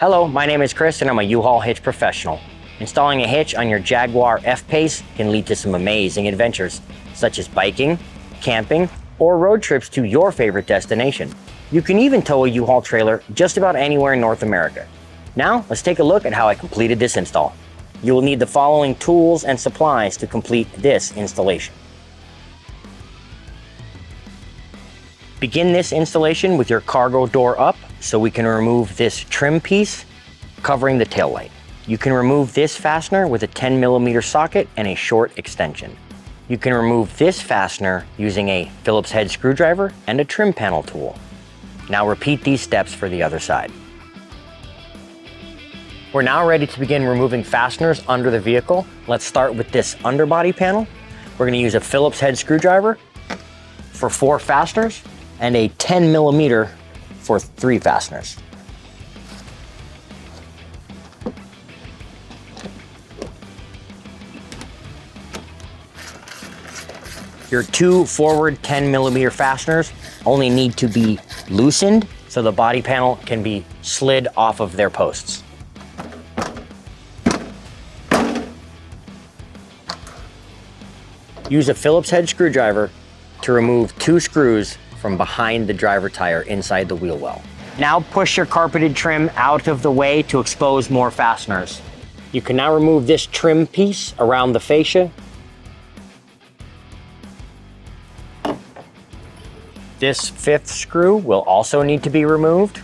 Hello, my name is Chris and I'm a U-Haul hitch professional. Installing a hitch on your Jaguar F-Pace can lead to some amazing adventures, such as biking, camping, or road trips to your favorite destination. You can even tow a U-Haul trailer just about anywhere in North America. Now, let's take a look at how I completed this install. You will need the following tools and supplies to complete this installation. Begin this installation with your cargo door up so we can remove this trim piece covering the tail light. You can remove this fastener with a 10mm socket and a short extension. You can remove this fastener using a Phillips head screwdriver and a trim panel tool. Now repeat these steps for the other side. We're now ready to begin removing fasteners under the vehicle. Let's start with this underbody panel. We're going to use a Phillips head screwdriver for 4 fasteners and a 10mm for 3 fasteners. Your 2 forward 10mm fasteners only need to be loosened so the body panel can be slid off of their posts. Use a Phillips head screwdriver to remove 2 screws from behind the driver tire inside the wheel well. Now push your carpeted trim out of the way to expose more fasteners. You can now remove this trim piece around the fascia. This 5th screw will also need to be removed.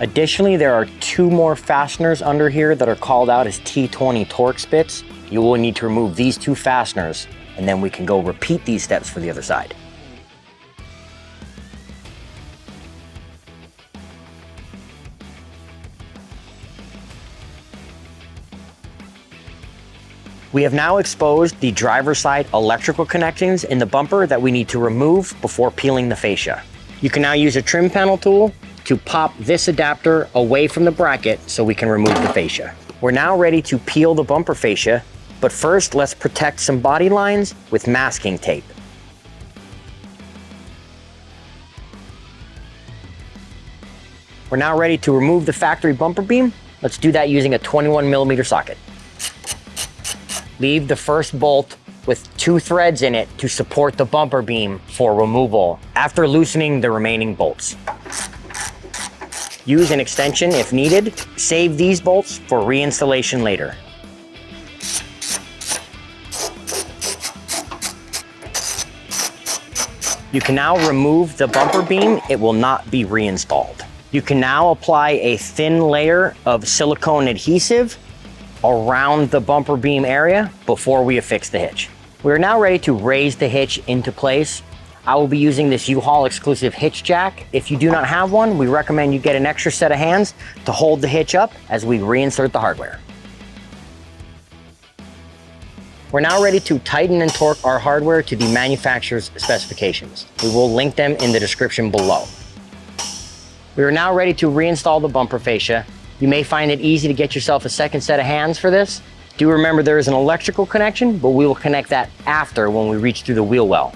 Additionally, there are 2 more fasteners under here that are called out as T20 torque spits. You will need to remove these 2 fasteners, and then we can go repeat these steps for the other side. We have now exposed the driver's side electrical connections in the bumper that we need to remove before peeling the fascia. You can now use a trim panel tool to pop this adapter away from the bracket so we can remove the fascia. We're now ready to peel the bumper fascia, but first let's protect some body lines with masking tape. We're now ready to remove the factory bumper beam. Let's do that using a 21mm socket. Leave the first bolt with 2 threads in it to support the bumper beam for removal after loosening the remaining bolts. Use an extension if needed. Save these bolts for reinstallation later. You can now remove the bumper beam. It will not be reinstalled. You can now apply a thin layer of silicone adhesive around the bumper beam area before we affix the hitch. We're now ready to raise the hitch into place. I will be using this U-Haul exclusive hitch jack. If you do not have one, we recommend you get an extra set of hands to hold the hitch up as we reinsert the hardware. We're now ready to tighten and torque our hardware to the manufacturer's specifications. We will link them in the description below. We are now ready to reinstall the bumper fascia. You may find it easy to get yourself a second set of hands for this. Do remember there is an electrical connection, but we will connect that after when we reach through the wheel well.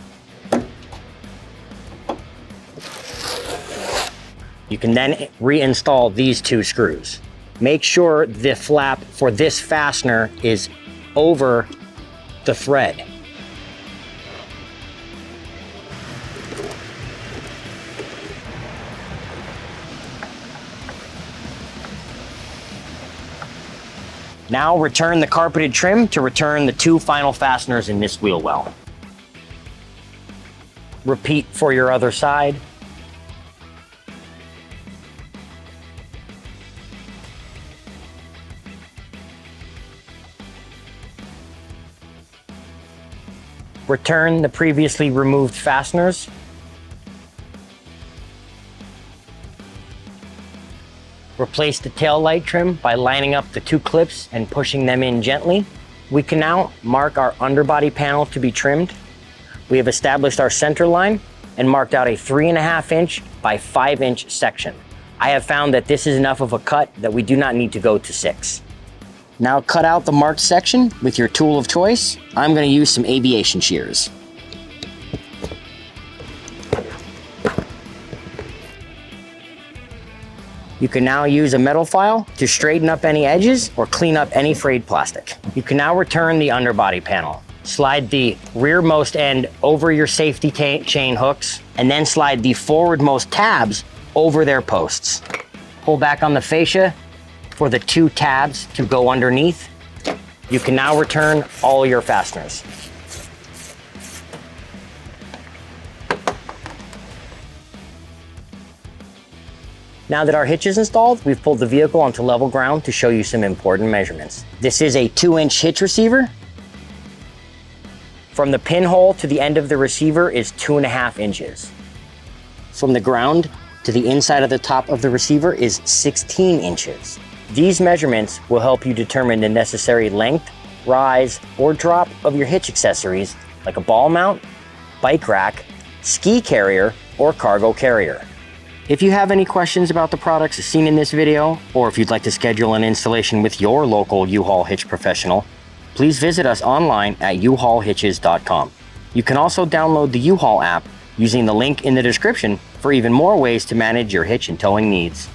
You can then reinstall these 2 screws. Make sure the flap for this fastener is over the thread. Now return the carpeted trim to return the 2 final fasteners in this wheel well. Repeat for your other side. Return the previously removed fasteners. Replace the tail light trim by lining up the 2 clips and pushing them in gently. We can now mark our underbody panel to be trimmed. We have established our center line and marked out a 3.5 inch by 5 inch section. I have found that this is enough of a cut that we do not need to go to 6. Now cut out the marked section with your tool of choice. I'm going to use some aviation shears. You can now use a metal file to straighten up any edges or clean up any frayed plastic. You can now return the underbody panel. Slide the rearmost end over your safety chain hooks, and then slide the forwardmost tabs over their posts. Pull back on the fascia for the 2 tabs to go underneath. You can now return all your fasteners. Now that our hitch is installed, we've pulled the vehicle onto level ground to show you some important measurements. This is a 2-inch hitch receiver. From the pinhole to the end of the receiver is 2.5 inches. From the ground to the inside of the top of the receiver is 16 inches. These measurements will help you determine the necessary length, rise, or drop of your hitch accessories like a ball mount, bike rack, ski carrier, or cargo carrier. If you have any questions about the products seen in this video, or if you'd like to schedule an installation with your local U-Haul hitch professional, please visit us online at uhaulhitches.com. You can also download the U-Haul app using the link in the description for even more ways to manage your hitch and towing needs.